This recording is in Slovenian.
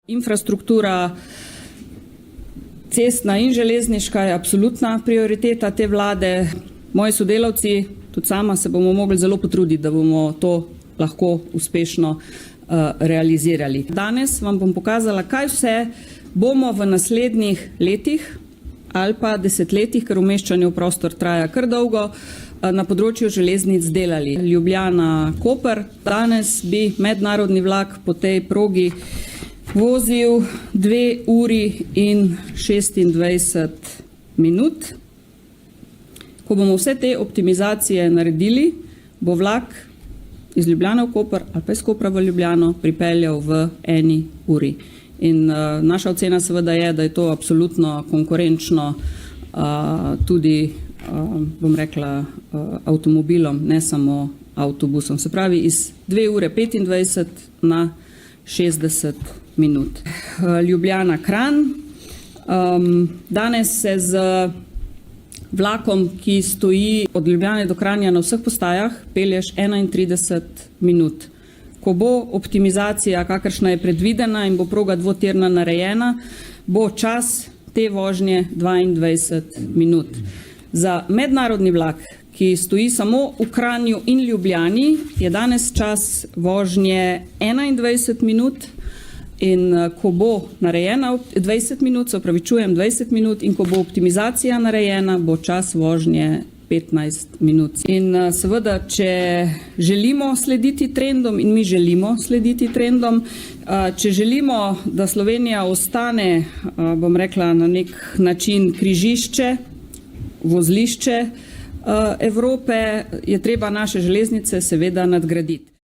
Infrastruktura, cestna in železniška je absolutna prioriteta te vlade. Moji sodelavci, tudi sama, se bomo mogli zelo potruditi, da bomo to lahko uspešno realizirali. Danes vam bom pokazala, kaj vse bomo v naslednjih letih ali pa desetletjih, ker umeščanje v prostor traja kar dolgo, na področju železnic delali. Ljubljana-Koper. Danes bi mednarodni vlak po tej progi vozil 2 uri in 26 minut. Ko bomo vse te optimizacije naredili, bo vlak iz Ljubljane v Koper ali pa iz Kopra v Ljubljano pripeljal v 1 uri. In naša ocena seveda je, da je to absolutno konkurenčno tudi, bom rekla, avtomobilom, ne samo avtobusom. Se pravi, iz 2 ure 25 na 60 minut. Ljubljana-Kranj. Danes se z vlakom, ki stoji od Ljubljane do Kranja na vseh postajah, pelješ 31 minut. Ko bo optimizacija, kakršna je predvidena in bo proga dvotirna narejena, bo čas te vožnje 22 minut. Za mednarodni vlak, ki stoji samo v Kranju in Ljubljani, je danes čas vožnje 21 minut in ko bo narejena 20 minut, se opravičujem, 20 minut, in ko bo optimizacija narejena, bo čas vožnje 15 minut. In seveda, če želimo slediti trendom, in mi želimo slediti trendom, če želimo, da Slovenija ostane, bom rekla, na nek način križišče, vozlišče Evrope, je treba naše železnice seveda nadgraditi.